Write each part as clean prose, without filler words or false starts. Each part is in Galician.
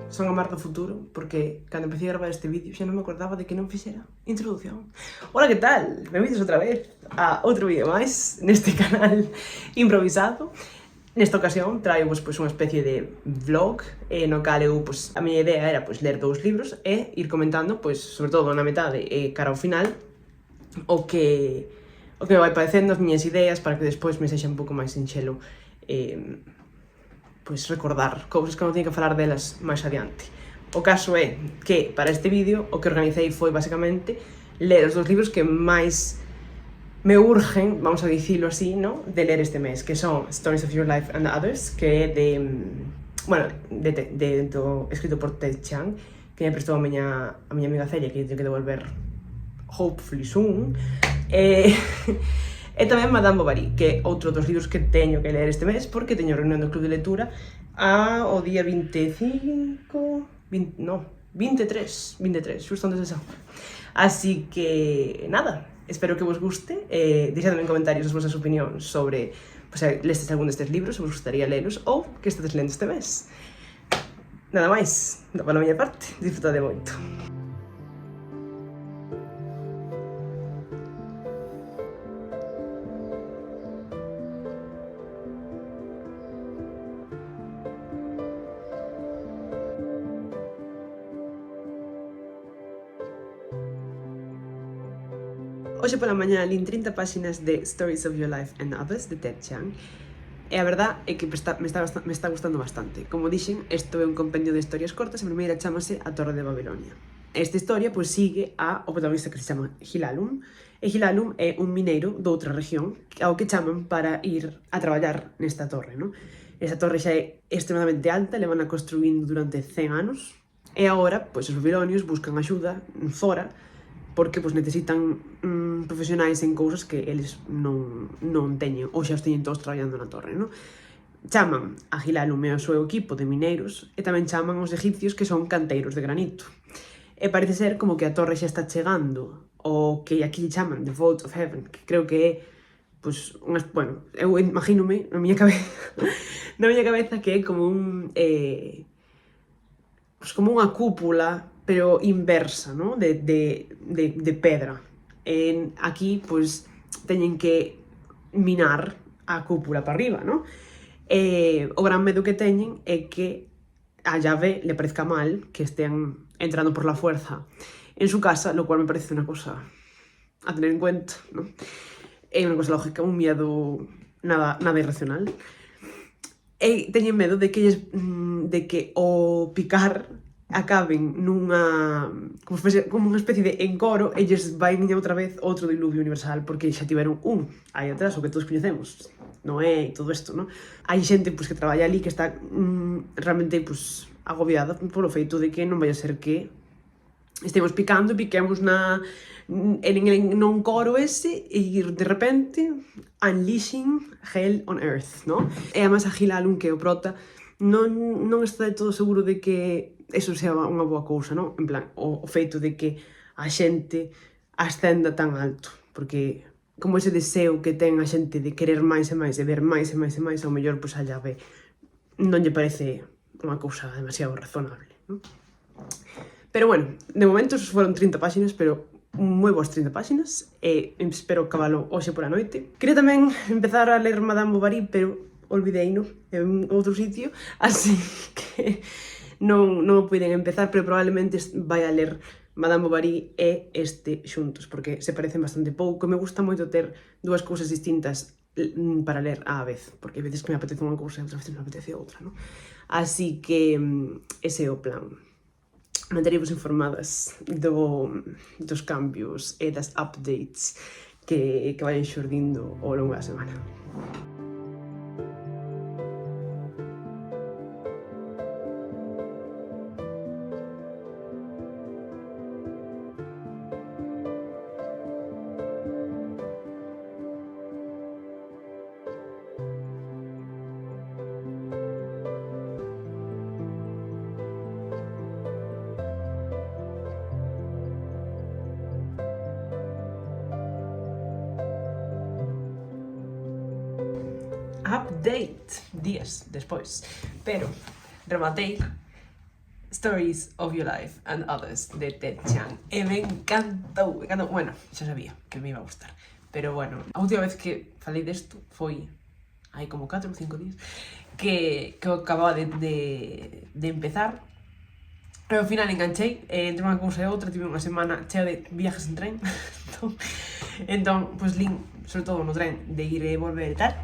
son a Mar do futuro, porque cando empecé a gravar este vídeo xa non me acordaba de que non fixera introducción. Hola, que tal? Benvidos outra vez a outro vídeo máis neste canal improvisado. Nesta ocasión traio pois, unha especie de vlog no cal eu, pois, a miña idea era pois, ler 2 libros e ir comentando, pois, sobre todo na metade e cara ao final, o que me vai parecendo, as miñas ideas, para que despois me sexa un pouco máis sinxelo pois recordar cousas que non teño que falar delas máis adiante. O caso é que, para este vídeo, o que organicei foi, basicamente, ler os 2 libros que máis me urgen, vamos a dicilo así, ¿no?, de ler este mes, que son Stories of Your Life and Others, que é escrito por Ted Chiang, que me prestou a miña amiga Celia, que teño que devolver hopefully soon. E tamén Madame Bovary, que é outro dos libros que teño que ler este mes, porque teño reunión do Club de Lectura o día 23, xusto antes de San Juan. Así que, nada, espero que vos guste. Deixadme en comentarios as vosas opinións sobre lestes algún destes libros, se vos gustaría lelos, ou que estades lendo este mes. Nada máis, pola miña parte, disfrutade moito. Hoxe pola mañá lín 30 páxinas de Stories of Your Life and Others, de Ted Chiang, e a verdad é que me está gustando bastante. Como dixen, isto é un compendio de historias cortas, a primeira chamase A Torre de Babilonia. Esta historia, pois, sigue ao protagonista que se chama Hilalum, e Hilalum é un mineiro doutra región ao que chaman para ir a traballar nesta torre, non? Esta torre xa é extremadamente alta, levan a construindo durante 100 anos, e agora, pois, os babilonios buscan axuda fora, porque pois, necesitan profesionais en cousas que eles non teñen, ou xa os teñen todos traballando na torre, non? Chaman a Hilalum e ao seu equipo de mineiros, e tamén chaman os egipcios, que son canteiros de granito. E parece ser como que a torre xa está chegando, o que aquí chaman The Vault of Heaven, que creo que é, pois, bueno, eu imagínome na miña cabeza que é como pois como unha cúpula, pero inversa, ¿no?, de pedra. Aquí, pois, teñen que minar a cúpula para arriba, ¿no? O gran medo que teñen é que a llave le parezca mal, que estean entrando por la fuerza en su casa, lo cual me parece una cosa a tener en cuenta, ¿no? É unha cosa lógica, un miedo nada irracional. E teñen medo de que o picar acaben como unha especie de encoro e lles vai outra vez outro diluvio universal, porque xa tiveron aí atrás, o que todos coñecemos, Noé e todo isto, non? Hai xente que traballa ali que está realmente agobiada polo feito de que non vai a ser que estemos picando e piquemos non coro ese e de repente unleashing hell on earth, non? E además a Hilalum, que é o prota, non está de todo seguro de que eso sea unha boa cousa, non? En plan, o feito de que a xente ascenda tan alto, porque como ese deseo que ten a xente de querer máis e máis, de ver máis e máis e máis, ao mellor, a llave non lle parece unha cousa demasiado razonable, non? Pero bueno, de momento foron 30 páxinas, pero moi boas 30 páxinas, e espero acabalo hoxe pola noite. Quería tamén empezar a ler Madame Bovary, pero olvideino en outro sitio, así que non o puiden empezar, pero probablemente vai a ler Madame Bovary e este xuntos, porque se parecen bastante pouco. Me gusta moito ter 2 cousas distintas para ler á vez, porque a veces que me apetece unha cousa e outras veces me apetece outra, non? Así que ese é o plan. Manterivos informadas dos cambios e das updates que vayan xurdindo ao longo da semana. Update, días despois, pero rematei Stories of Your Life and Others, de Ted Chiang. E me encantou. Bueno, xa sabía que me iba a gustar. Pero bueno, a última vez que falei desto foi hai como 4 ou 5 días que acababa de empezar. Pero ao final enganchei, entre unha cousa e outra, tive unha semana chea de viajes en tren. entón, pois lín, sobre todo no tren, de ir e volver e tal,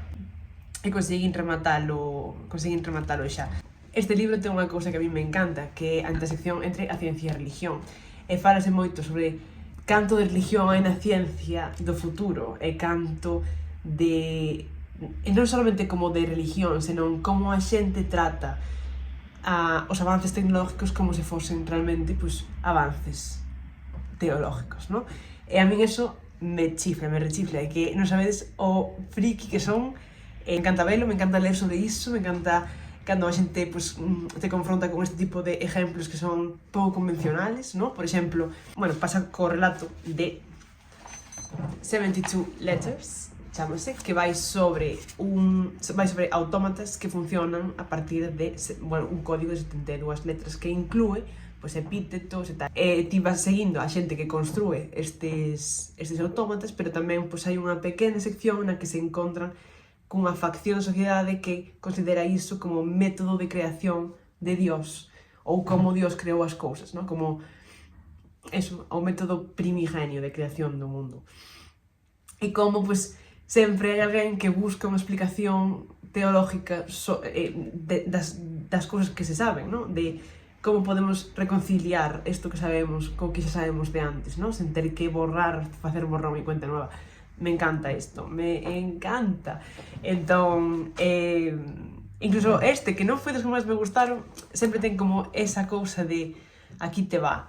e conseguín rematalo xa. Este libro ten unha cousa que a mí me encanta, que é a intersección entre a ciencia e a religión. E falase moito sobre canto de religión hai na ciencia do futuro, e canto de... E non solamente como de religión, senón como a xente trata os avances tecnológicos como se fosen realmente pues, avances teológicos, ¿no? E a min eso me chifla, me rechifla, e que non sabedes o friki que son. Me encanta velo, me encanta ler sobre iso, me encanta cando a xente pues, te confronta con este tipo de ejemplos que son pouco convencionales, ¿no? Por exemplo, bueno, pasa co relato de 72 Letters, chámase, que vai sobre autómatas que funcionan a partir de, bueno, un código de 72 letras que inclúe pues, epítetos e tal. E ti vas seguindo a xente que construe estes autómatas, pero tamén pues, hai unha pequena sección na que se encontran cunha facción da sociedade que considera iso como método de creación de Dios, ou como Dios creou as cousas, ¿no? Como eso, o método primigenio de creación do mundo. E como, pues, sempre hai alguén que busca unha explicación teológica das cousas que se saben, ¿no? De como podemos reconciliar isto que sabemos co que xa sabemos de antes, ¿no? Sen ter que facer borrón e cuenta nova. Me encanta isto, me encanta. Entón, incluso este, que non foi dos que máis me gustaron, sempre ten como esa cousa de aquí te va,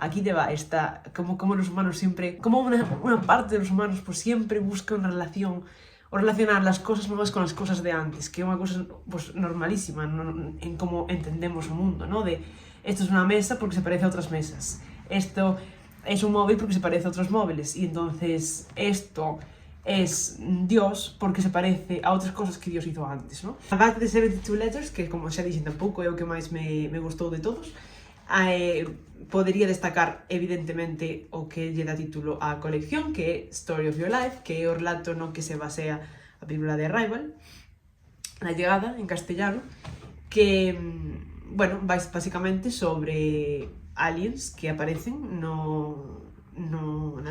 esta, como los humanos siempre, como una parte de los humanos pues siempre busca una relación, o relacionar las cosas nuevas con las cosas de antes, que é unha cosa pues, normalísima en como entendemos o mundo, ¿no? De, esto es una mesa porque se parece a otras mesas, esto es un móvil porque se parece a otros móviles, y entonces esto es Dios porque se parece a outras cosas que Dios hizo antes, ¿no? A parte de 72 Letters, que como xa dixen tampouco é o que máis me gustou de todos, podería destacar evidentemente o que lle dá título á colección, que é Story of Your Life, que é o relato no que se basea a película de Arrival, La Llegada, en castellano, que, bueno, vais basicamente sobre aliens que aparecen na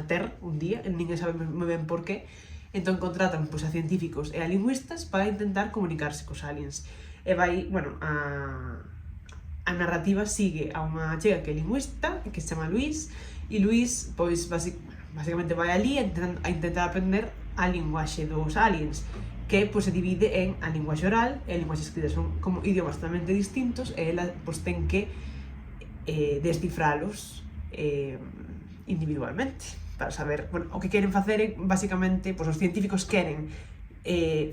Terra un día, ninguén sabe moi ben por qué, entón contratan pues, a científicos e a lingüistas para intentar comunicarse cos aliens. E vai, bueno, a narrativa sigue a unha chega que é lingüista, que se chama Luis, e Luis, pois, basicamente vai ali a intentar aprender a linguaxe dos aliens, que pois, se divide en a linguaxe oral e a linguaxe escrita. Son como idiomas totalmente distintos e ela pois, ten que descifralos individualmente para saber, bueno, o que queren facer é, basicamente, pois, os científicos queren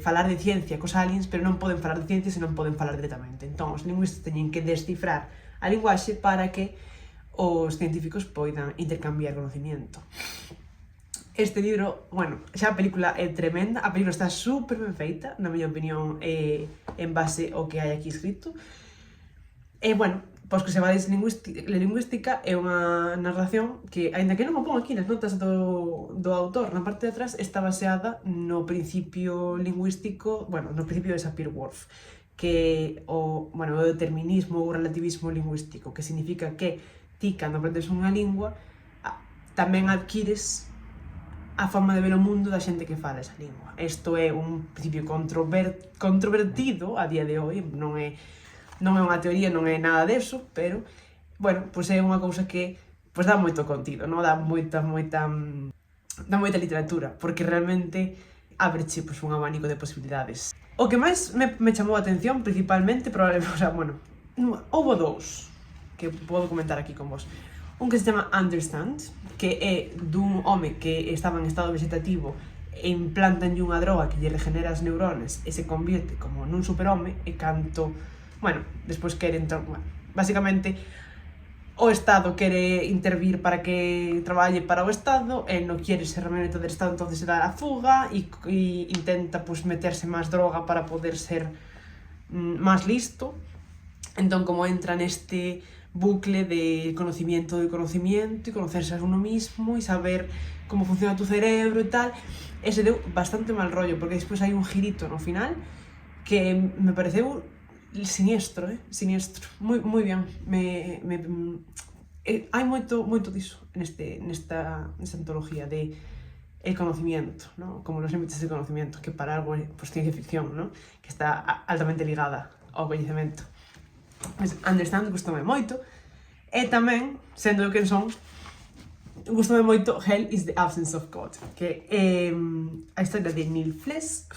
falar de ciencia cos aliens, pero non poden falar de ciencia se non poden falar directamente. Entón, os lingüistas teñen que descifrar a linguaxe para que os científicos poidan intercambiar conocimiento. Este libro, bueno, xa a película é tremenda, a película está super ben feita, na miña opinión, en base ao que hai aquí escrito. E, bueno, pois que se vades lingüística é unha narración que, aínda que non o pon aquí nas notas do autor, na parte de atrás, está baseada no principio lingüístico, bueno, no principio de Sapir-Whorf, que o determinismo ou relativismo lingüístico, que significa que ti, cando aprendes unha lingua, tamén adquires a forma de ver o mundo da xente que fala esa lingua. Isto é un principio controvertido a día de hoy, non é unha teoría, non é nada deso, pero, bueno, pois é unha cousa que pois dá moito contido, non? Dá moita literatura, porque realmente abreche pois, un abanico de posibilidades. O que máis me chamou a atención, principalmente, probablemente, o sea, bueno, houbo dous que podo comentar aquí con vos. Un que se chama Understand, que é dun home que estaba en estado vegetativo e implantanlle unha droga que lle regenera as neuronas e se convierte como nun superhome e canto, bueno, despois quere entrar, bueno, basicamente o Estado quere intervir para que traballe para o Estado e non quere ser marioneta do Estado, entonces se dá a fuga e intenta pues, meterse máis droga para poder ser máis listo. Entón, como entra neste bucle de conocimiento del conocimiento y conocerse a uno mismo y saber cómo funciona tu cerebro y tal. Ese deu bastante mal rollo, porque despois hai un girito no final que me pareceu siniestro, siniestro, moi bien. Hai moito diso nesta antología de el conocimiento, ¿no? Como los límites del conocimiento, que para algo é pues, ciencia ficción, ¿no? Que está altamente ligada ao coñecemento. Pues, Understand gustoume moito, e tamén, sendo eu quen son, gustoume moito Hell is the Absence of God, que é a historia de Neil Fisk,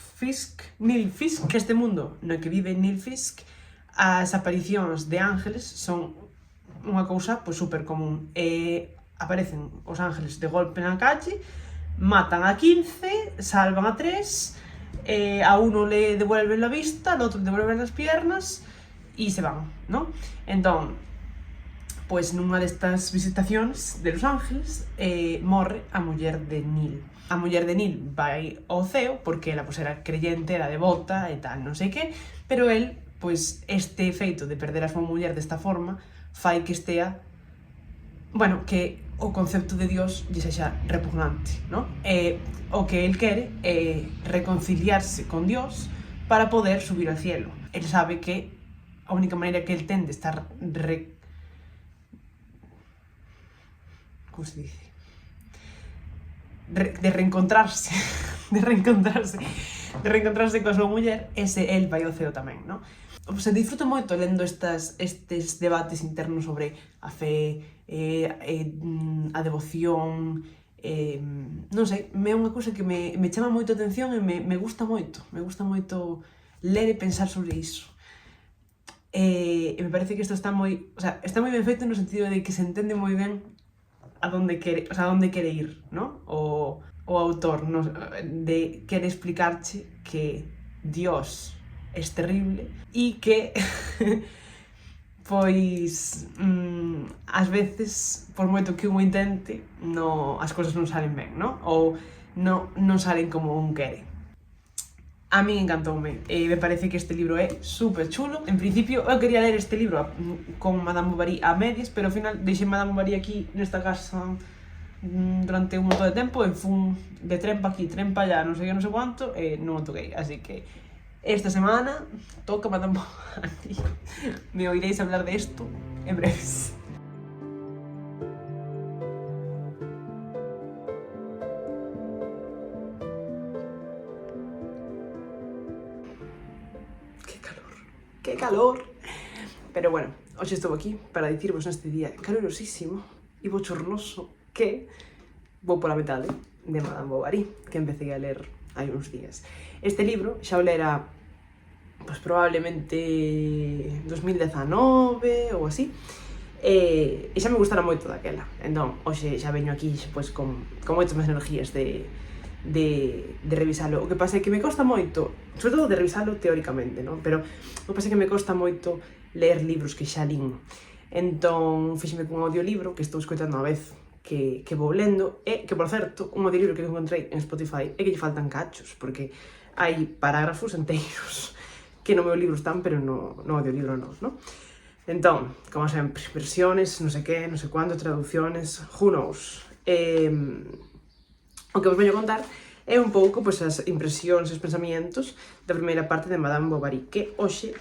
que este mundo no que vive Neil Fisk, as aparicións de ángeles son unha cousa pues, super común. Aparecen os ángeles de golpe na calle, matan a 15, salvan a 3, a uno le devuelven la vista, al otro le devuelven las piernas y se van, ¿no? Entón, pues nunha destas visitacións de Los Ángeles morre a muller de Neil. A muller de Neil vai ao ceo porque ela pues, era creyente, era devota e tal, non sei que, pero el, pues, este feito de perder a súa muller desta forma fai que estea, bueno, que o concepto de Dios lle sexa repugnante, ¿no? O que el quere é reconciliarse con Dios para poder subir ao cielo. El sabe que a única maneira que el ten de estar como se dice? De reencontrarse coa súa muller, ese el vai ao ceo tamén, ¿no? Se disfruto moito lendo estes debates internos sobre a fe, a devoción, non sei, é unha cousa que me chama moito a atención e me gusta moito ler e pensar sobre iso. E me parece que isto está moi ben feito no sentido de que se entende moi ben a donde quere ir, ¿no? O autor, ¿no? De quere explicarche que Dios es terrible e que pois ás veces, por moito que un intente, as cousas non salen ben, ¿no? Ou non salen como un quere. A min encantoume, me parece que este libro é super chulo. En principio, eu quería ler este libro con Madame Bovary a medias, pero ao final deixei Madame Bovary aquí nesta casa durante un montón de tempo e fun de tren pa aquí, tren pa allá, non sei quanto, e non o toquei, así que esta semana toca Madame Bovary. Me oiréis hablar de esto en breves. ¡Qué calor! Pero bueno, hoxe estou aquí para dicirvos neste día calorosísimo e bochornoso que vou pola metade de Madame Bovary, que empecé a ler hai uns días. Este libro xa o lera pues, probablemente 2019 ou así, e xa me gustara moito daquela. Entón, hoxe xa veño aquí pues, con moitas máis energías de revisalo. O que pasa é que me costa moito, sobre todo de revisalo teóricamente, ¿no? Pero o que pasa é que me costa moito ler libros que xa lin. Entón, fíxeme cun audiolibro que estou escoitando a vez que vou lendo, e que, por certo, un audiolibro que encontrei en Spotify é que lle faltan cachos, porque hai parágrafos enteiros que no meu libro están, pero no audiolibro non, ¿no? Entón, como sempre, versiones, non sei que, non sei cuánto, traducciones, who knows. O que vos veño a contar é un pouco pues, as impresións e os pensamientos da primeira parte de Madame Bovary, que hoxe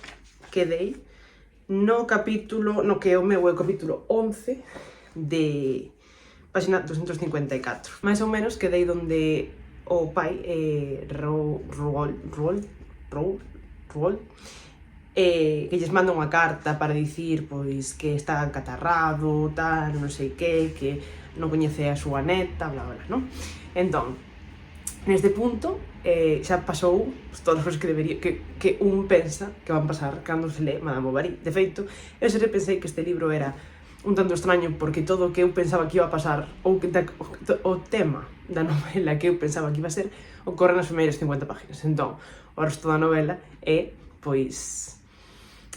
quedei no capítulo, no que é o meu capítulo 11 de página 254. Mais ou menos quedei donde o pai, Roald, que lles manda unha carta para dicir pois que está encatarrado, tal, non sei que non coñece a súa neta, bla, bla, non? Entón, neste punto, xa pasou todas as cousas que un pensa que van pasar cando se lee Madame Bovary. De feito, eu sempre pensei que este libro era un tanto extraño porque todo o que eu pensaba que iba a pasar, ou o tema da novela que eu pensaba que iba a ser, ocorre nas primeiras 50 páginas. Entón, o resto da novela é, pois,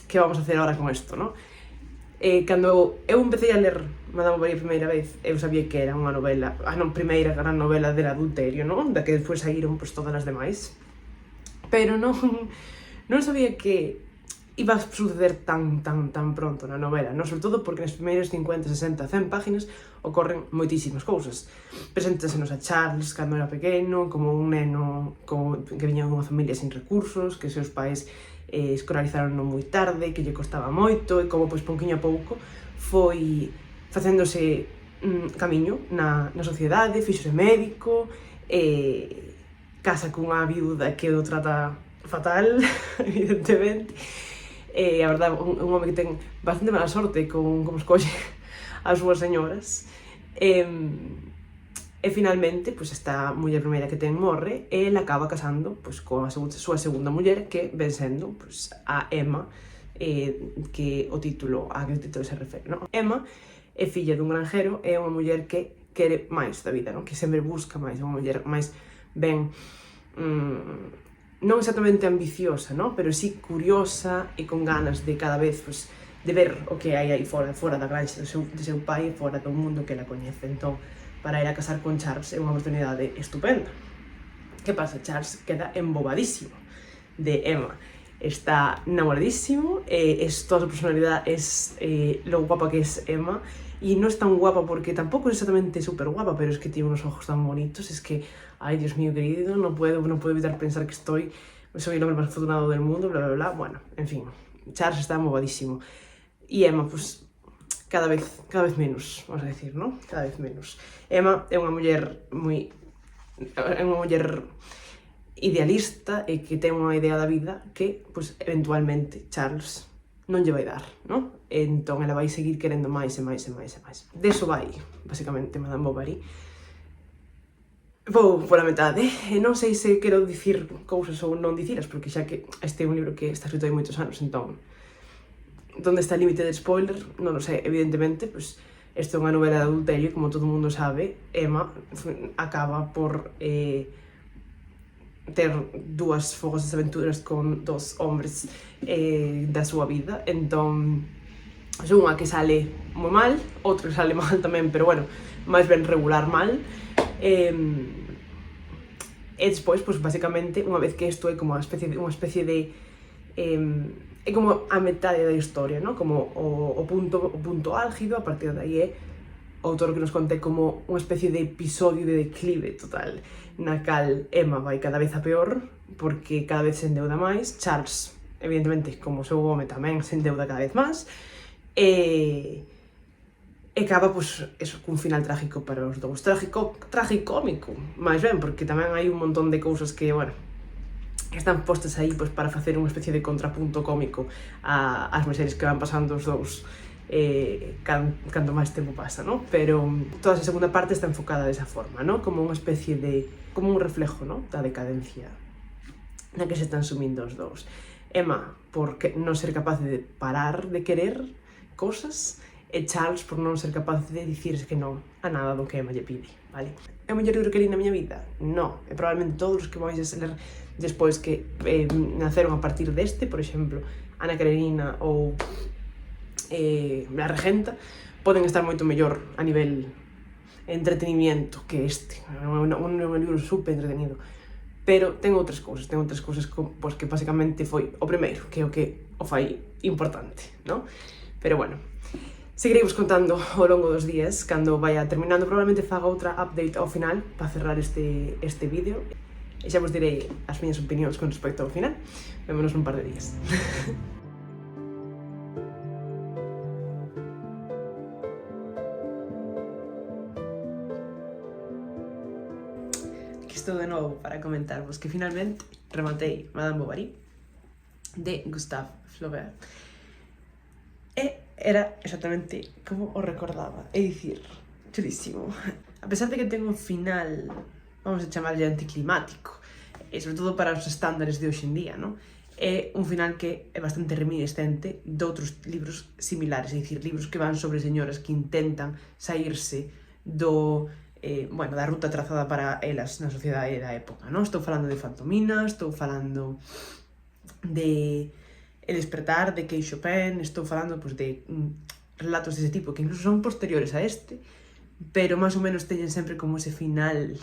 que vamos a hacer ahora con isto, non? Cando eu empecé a ler Madame Bovary a primeira vez, eu sabía que era unha novela, a primeira gran novela del adulterio, non? Da que despois saíron pois, todas as demais. Pero non sabía que iba a suceder tan pronto na novela, non? Sobre todo porque nas primeiras 50, 60, 100 páginas ocorren moitísimas cousas. Preséntasenos a Charles cando era pequeno, como un neno que viña dunha familia sin recursos, que seus pais escolarizaron moi tarde, que lle costaba moito, e como, pois, pouquinho a pouco foi facéndose camiño na sociedade, fíxose médico, casa cunha viuda que o trata fatal, evidentemente. A verdade, un home que ten bastante mala sorte con como escolle as súas señoras. E finalmente, pois, esta muller primeira que ten morre, e ela acaba casando, pois, coa súa segunda muller, que ven sendo, pois, a Emma, que o título, a que o título se refere, non? Emma é filla dun granjero, é unha muller que quere máis da vida, non? Que sempre busca máis, unha muller máis ben, non exactamente ambiciosa, non? Pero sí curiosa e con ganas de cada vez, pois, de ver o que hai aí fora da granxa de seu pai, fora do mundo que ela coñece. Entón, para ir a casar con Charles é unha oportunidade estupenda. Que pasa? Charles queda embobadísimo de Emma. Está enamoradísimo, toda a súa personalidade es lo guapa que es Emma, e non es tan guapa porque tampouco é exactamente super guapa, pero es que tiene unos ojos tan bonitos, es que, ay, Dios mío querido, no puedo evitar pensar que soy el hombre más afortunado del mundo, bla, bla, bla. Bueno, en fin, Charles está embobadísimo. E Emma, pues, cada vez menos, vamos a decir, ¿no? Cada vez menos. Emma é unha muller idealista e que ten unha idea da vida que, pois, eventualmente Charles non lle vai dar, non? Entón, ela vai seguir querendo máis e máis e máis e máis. Deso vai, basicamente, Madame Bovary. Vou pola metade, e non sei se quero dicir cousas ou non diciras, porque xa que este é un libro que está escrito hai moitos anos, entón, donde está o límite de spoiler? Non o sei, evidentemente, pois, isto é unha novela de adulterio, como todo mundo sabe. Emma acaba por ter dúas fogosas aventuras con dos hombres da súa vida, entón, unha que sale moi mal, outra que sale mal tamén, pero bueno, máis ben regular mal. E despois, pois, basicamente, unha vez que isto é como unha especie de é como a metade da historia, non? Como o punto álgido, a partir de aí é o autor que nos conte como unha especie de episodio de declive total, na cal Emma vai cada vez a peor, porque cada vez se endeuda máis, Charles, evidentemente, como o seu home tamén se endeuda cada vez máis, e acaba, pois, eso, cun final trágico para os dous, tragicómico, máis ben, porque tamén hai un montón de cousas que, bueno, están postas aí, pois, para facer unha especie de contrapunto cómico ás miseries que van pasando os dous cando máis tempo pasa, non? Pero toda a segunda parte está enfocada desa forma, non? Como unha especie de, como un reflejo, non? Da decadencia na que se están sumindo os dous. Emma, por non ser capaz de parar de querer cosas, e Charles por non ser capaz de dicirse que non a nada do que Emma lle pide, vale? É o mellor libro que li na miña vida? Non, e probablemente todos os que vais a ler despois que naceron a partir deste, por exemplo, Ana Karenina ou La Regenta, poden estar moito mellor a nivel entretenimiento que este. É un libro super entretenido, pero ten outras cousas pois, que basicamente foi o primeiro, que é o que o fai importante, non? Pero bueno, seguiremos contando ao longo dos días, cando vaya terminando, probablemente faga outra update ao final para cerrar este vídeo, e xa vos direi as miñas opinións con respecto ao final. Vémonos nun par de días. Estou de novo para comentarvos que finalmente rematei Madame Bovary de Gustave Flaubert, e era exactamente como o recordaba, é dicir, chulísimo. A pesar de que ten un final, vamos a chamarlle anticlimático, e sobre todo para os estándares de hoxe en día, non? É un final que é bastante reminiscente de outros libros similares, é dicir, libros que van sobre señoras que intentan saírse da ruta trazada para elas na sociedade da época, non? Estou falando de Fantomina, estou falando de El despertar, de Kate Chopin, estou falando, pois, de relatos dese tipo, que incluso son posteriores a este, pero máis ou menos teñen sempre como ese final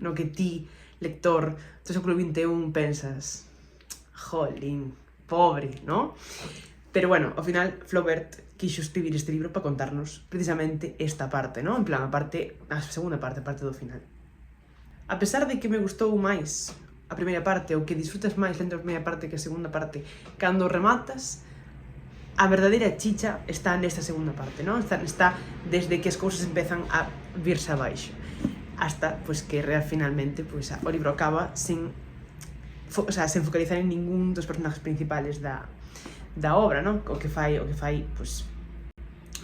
no que ti, lector do século XXI, pensas, jolín, pobre, ¿no? Pero bueno, ao final Flaubert quixo escribir este libro para contarnos precisamente esta parte, ¿no? En plan, a segunda parte, a parte do final. A pesar de que me gustou máis a primeira parte, ou que disfrutas máis lendo a primeira parte que a segunda parte, cando rematas, a verdadeira chicha está nesta segunda parte, ¿no? Está desde que as cousas empezan a virse abaixo, hasta pues, que finalmente pues, o libro acaba sen focalizar en ningún dos personajes principales da obra, ¿no? O que fai pues,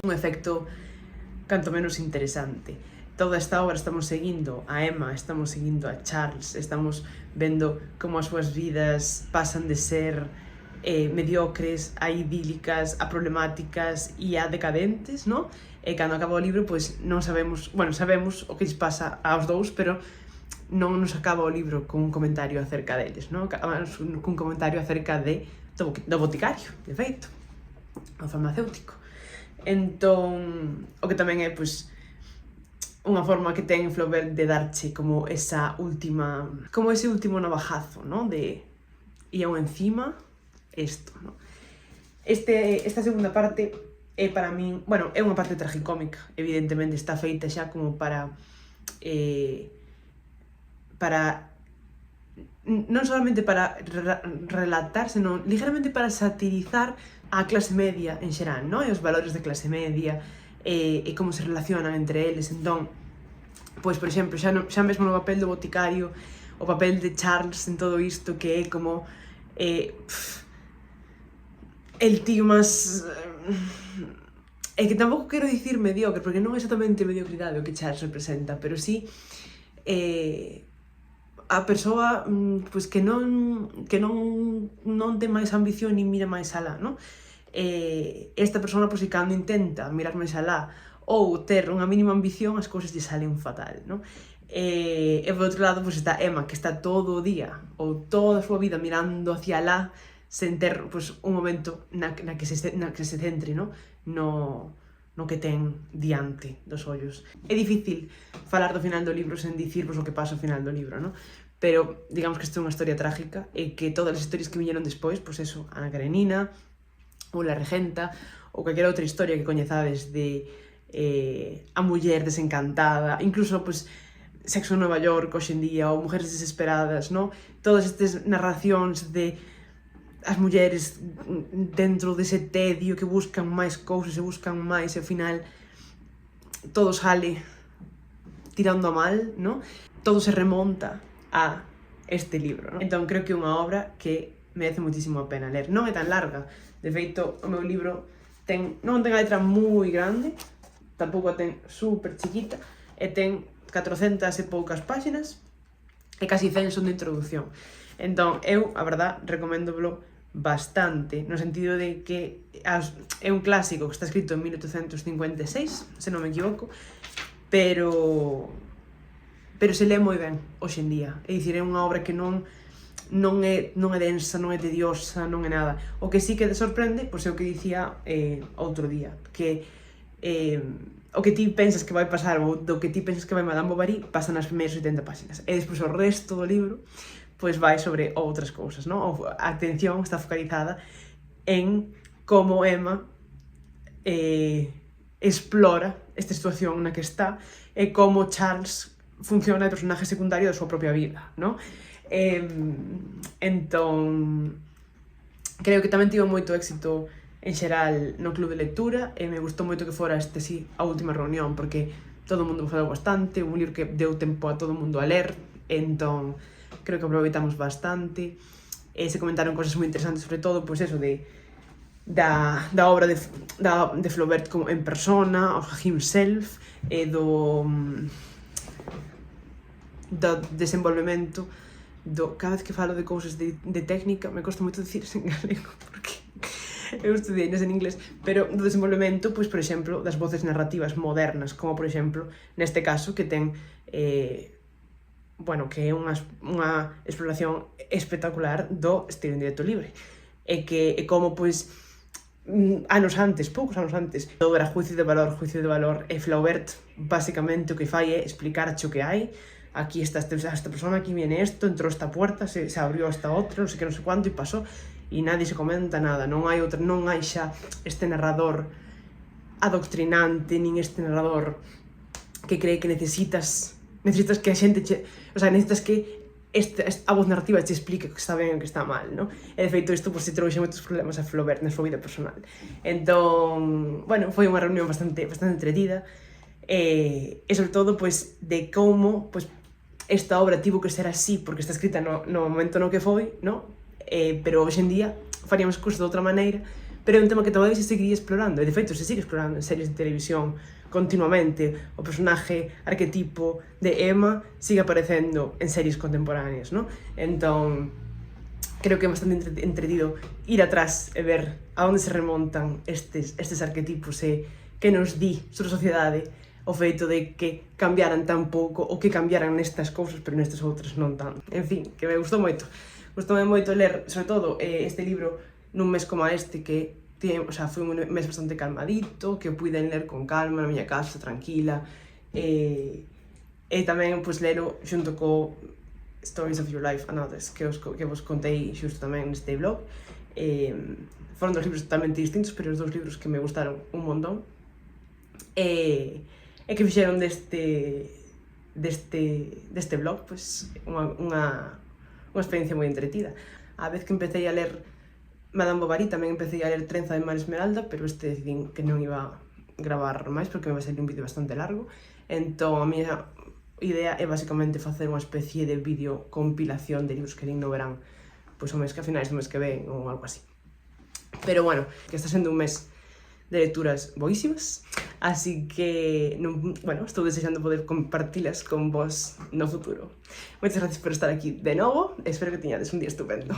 un efecto canto menos interesante. Toda esta obra estamos seguindo a Emma, estamos seguindo a Charles, estamos vendo como as súas vidas pasan de ser mediocres, a idílicas, a problemáticas e a decadentes, ¿no? E cando acaba o libro, pues non sabemos, bueno, sabemos o que lles pasa aos dous, pero non nos acaba o libro con un comentario acerca deles, ¿no? Acabamos cun comentario acerca do boticario, de feito, o farmacéutico. Entón, o que tamén é, pues, unha forma que ten Flaubert de darche como ese último navajazo, ¿no? De e aún encima isto, ¿no? Esta segunda parte é para min, bueno, é unha parte tragicómica, evidentemente está feita xa como para non solamente para relatar, senón ligeramente para satirizar a clase media en xeral, ¿no? E os valores de clase media, e como se relacionan entre eles. Entón, pois, por exemplo, xa mesmo no papel do boticario, o papel de Charles en todo isto, que é como el tío máis... É que tampouco quero dicir mediocre, porque non é exactamente mediocridade o que Charles representa, pero sí a persoa pues, que non ten máis ambición nin mira máis alá, ¿no? Esta persona, pues, que cando intenta mirar máis alá ou ter unha mínima ambición, as cousas lle salen fatal, ¿no? E por outro lado, pues, está Emma, que está todo o día ou toda a súa vida mirando hacia alá sen ter, pues, un momento na que se centre, ¿no? No que ten diante dos ollos. É difícil falar do final do libro sen dicirvos o que pasa ao final do libro, ¿no? Pero digamos que isto é unha historia trágica e que todas as historias que viñeron despois, pues eso, Ana Karenina, ou La Regenta, ou calquera outra historia que coñezades de a muller desencantada, incluso, pues, Sexo en Nova York hoxe en día, ou Mujeres desesperadas, ¿no? Todas estas narracións de as mulleres dentro dese tedio que buscan máis cousas e buscan máis e ao final todo sale tirando a mal, ¿no? Todo se remonta a este libro, ¿no? Entón creo que é unha obra que merece muitísimo a pena ler. Non é tan larga, de feito o meu libro non ten a letra moi grande, tampouco a ten super chiquita, e ten 400 e poucas páxinas e casi 100 son de introducción. Entón, eu, a verdad, recoméndolo bastante, no sentido de que é un clásico que está escrito en 1856, se non me equivoco, pero se lee moi ben hoxe en día. É dicir, é unha obra que non é densa, non é tediosa, non é nada. O que sí que te sorprende, pois é o que dicía outro día, que o que ti pensas que vai pasar ou do que ti pensas que vai Madame Bovary pasa nas primeiras 80 páxinas. E despois o resto do libro pois vai sobre outras cousas, non? A atención está focalizada en como Emma explora esta situación na que está e como Charles funciona de personaje secundario da súa propia vida, non? Entón, creo que tamén tivo moito éxito en xeral no club de lectura e me gustou moito que fora sí, a última reunión, porque todo o mundo falou bastante, un libro que deu tempo a todo o mundo a ler, entón creo que aproveitamos bastante, se comentaron cosas moi interesantes, sobre todo, pois eso, da obra de Flaubert como en persona, of himself, e do desenvolvemento, cada vez que falo de cousas de técnica, me costa moito dicir en galego, porque eu estudei en inglés, pero do desenvolvemento, pois, por exemplo, das voces narrativas modernas, como, por exemplo, neste caso, que ten bueno, que é unha exploración espectacular do estilo en directo libre. E como, pois, poucos anos antes, todo era juicio de valor, e Flaubert, basicamente, o que fai é explicarche o que hai. Aquí está esta persona, aquí viene esto, entró esta puerta, se abrió esta outra, non sei que, non sei cuánto, e pasó. e nadie se comenta nada, non hai xa este narrador adoctrinante, nin este narrador que cree que necesitas que a xente o sea, necesitas que a voz narrativa te explique que está ben e que está mal, non? E de feito isto se trouxe moitos problemas a Flaubert na súa vida personal. Entón, bueno, foi unha reunión bastante entretida e sobre todo, pois, de como, pois, esta obra tivo que ser así porque está escrita no momento no que foi, non? Pero hoxe en día faríamos curso de outra maneira, pero é un tema que todavía se seguiría explorando, e de feito se sigue explorando en series de televisión continuamente. O personaje arquetipo de Emma sigue aparecendo en series contemporáneas, non? Entón, creo que é bastante entretido ir atrás e ver a onde se remontan estes arquetipos e que nos di sobre a sociedade o feito de que cambiaran tan pouco ou que cambiaran nestas cousas, pero nestas outras non tanto. En fin, que me gustou moito. Gustoume moito ler, sobre todo, este libro nun mes como este que o sea, foi un mes bastante calmadito, que o puiden ler con calma na miña casa, tranquila, e tamén, pois, lero xunto co Stories of Your Life and Others, que vos contei xusto tamén neste blog. Foron dos libros totalmente distintos, pero os dous libros que me gustaron un montón, e que fixeron deste blog, pois, unha experiencia moi entretida. A vez que empecé a ler Madame Bovary, tamén empecé a ler Trenza de Mar Esmeralda, pero decidín que non iba a gravar máis porque me vai salir un vídeo bastante largo. Entón, a miña idea é basicamente facer unha especie de vídeo compilación de libros que lín no verán, pois o mes que a finais do mes que ven ou algo así. Pero bueno, que está sendo un mes de lecturas boísimas, así que, bueno, estou desexando poder compartilas con vos no futuro. Moitas gracias por estar aquí de novo, espero que teñades un día estupendo.